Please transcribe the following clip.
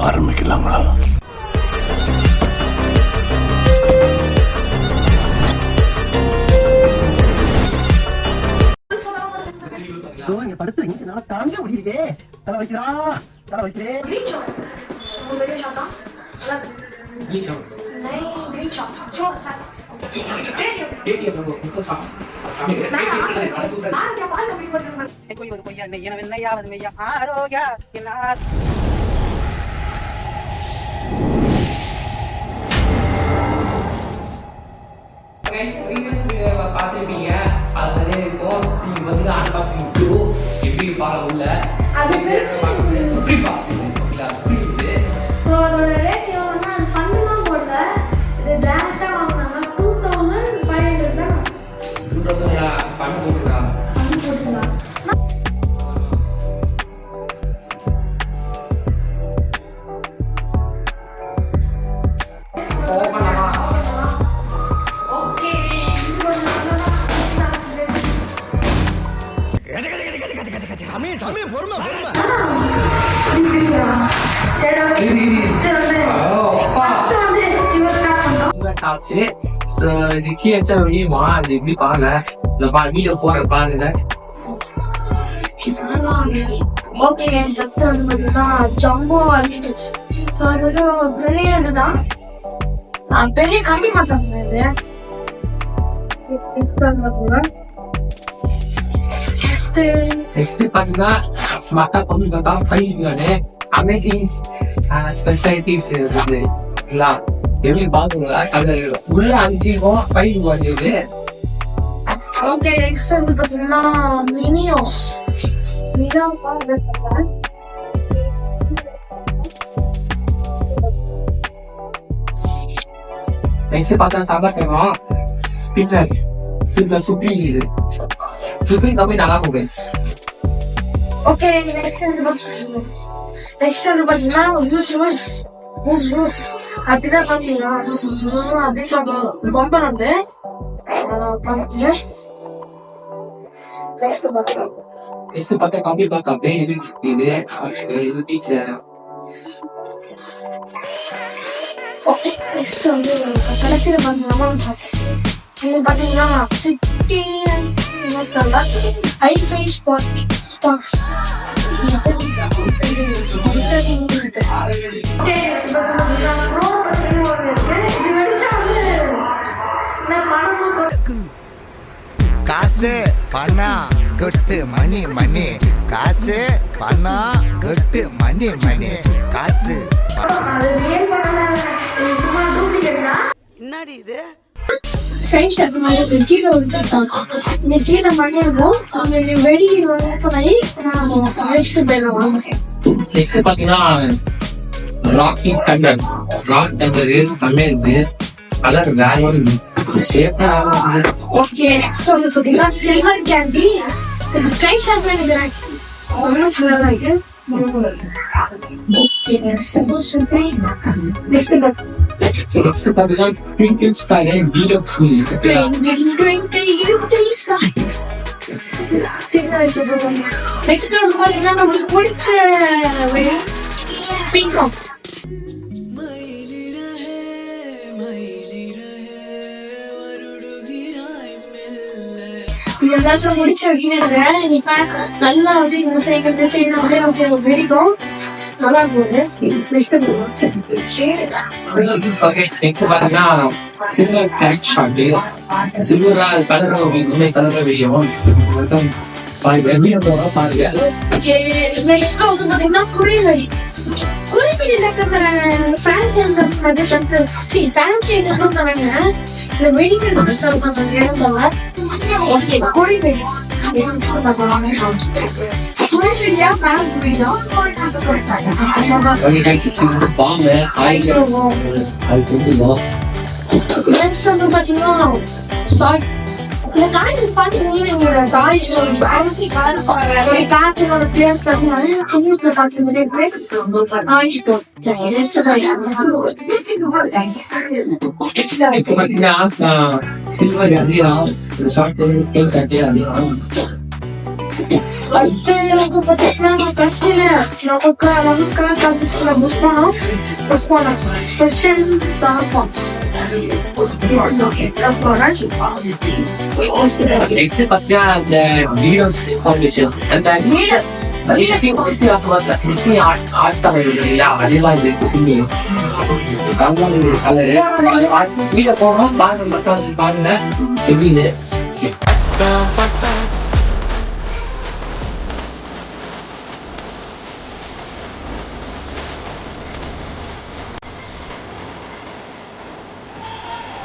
ஆரம்பிக்கலாங்களா? படுத்து இங்க தாங்க முடியுது. தலை வைக்கிறா, தலை வைக்கிறேன். பாத்துருப்பீங்க. அது அன்பாக்சிங் எப்படி பார்க்க உள்ள சுப்ரீம் பாக்ஸ் ஸோ அதோட ரேட் எவ்வளோன்னா அது ஃபண்டு தான் போடல, இது டேரக்டாக வாங்கினாங்க 2500 தான். 2000 ஃபண்டு போட்டுருக்கா? ஃபண்டு போட்டுக்கலாம். ஓகே, வெளியுமா அது எப்படி பாருங்க. இந்த வீடியோ போற பாருங்க. ஓகே, சத்து வந்து பார்த்தீங்கன்னா ஜம்போ ஆல்டிடிப்ஸ். ஸோ அது வந்து பிரில்லியன்ட் தான். பெரிய கம்மி மாட்டாங்க இது. நெக்ஸ்ட் பாத்தீங்கன்னா மத்த பொண்ணு பார்த்தா ஃபைவ் அமேசிங் ஸ்பெஷாலிட்டிஸ் இருக்குது. எப்படி பாத்துங்களா? உள்ள அனுப்பிச்சிருக்கோம் ஃபைவ் வருது. ஓகே, நெக்ஸ்ட் வந்து பார்த்தீங்கன்னா மினியோஸ். நெக்ஸ்ட் பார்த்தா சாகா செய்வோம் ஸ்பின்னர் சுப்ரீம். இது சுப்ரீம் கம்பெனி நல்லா இருக்கும் guys. ஓகே, நெக்ஸ்ட் வந்து பார்த்தீங்கன்னா யூஸ் அப்படிதான் சாப்பிட்டீங்களா? அப்படின்னு சொல்லுவோம். பம்பர் வந்து பார்த்தா கம்ப்யூட்டர் கம்பெனி இது டீச்சர். ஓகே, நெக்ஸ்ட் வந்து கடைசியில் பார்த்தீங்கன்னா சிட்டி ஹைஃபை ஸ்பார்க்ஸ். காசு பணம் கொட்டு மணி மணி, காசு பணம் கொட்டு மணி மணி, காசு. என்னடி இது? கீழே வச்சுருக்காங்க. இந்த கீழே மணி இருக்கும். அவங்க வெளியே பண்ணி நான் வாங்குறேன். நெக்ஸ்ட் பாத்தீங்கன்னா ராக்கி டண்டர். ராக் டண்டர் சமையல் கலர் வேற ஒரு ஷேப்பா. ஓகே, நெக்ஸ்ட் வந்து பாத்தீங்கன்னா சில்வர் கேண்டி. இது ஸ்கை ஷாப்ல நினைக்கிறேன். ஒன்றும் சொல்லலாம் இது. ஓகே, நெக்ஸ்ட் பாத்தீங்கன்னா ட்விங்கிள் ஸ்டார் டீலக்ஸ். நெக்ஸ்ட் வந்து பாத்தீங்கன்னா நம்மளுக்கு பிடிச்ச பிங்காக். எல்லாத்தையும் முடிச்சு வைக்கிறேன். நல்லா வந்து இந்த சைக்கிள் வெடிக்கும். நல்லா இருக்கும். பாத்தீங்கன்னா சில்வர் கேக் ஷாட். சில்வரா கலர் கலர் வெடியும் பாருங்க. நெக்ஸ்ட் வந்து பாத்தீங்கன்னா குறிவெடி. குறிவெடி ஃபேன்சி தராங்க. இந்த வெடிக்கிறது குறிவெடி. இந்த காய்கறி பாத்தீங்கன்னா காய்ச்சலோட பேர் சின்னத்துல பாத்தீங்கன்னா சில்வர் அதிகம். அடுத்து எனக்கு பார்த்தீங்கன்னா கடைசியில நமக்கு புஷ் பண்ணோம் ஸ்பெஷல் பாக்ஸ் நெக்ஸ்ட் பாத்தீங்கன்னா இந்த வீடியோஸ் ஃபவுண்டேஷன் அந்த டிஸ்னி ஆர்ட் ஸ்டார் இல்லையா அதெல்லாம் இது டிஸ்னி வீடியோ போகணும் பாருங்க எப்படி இது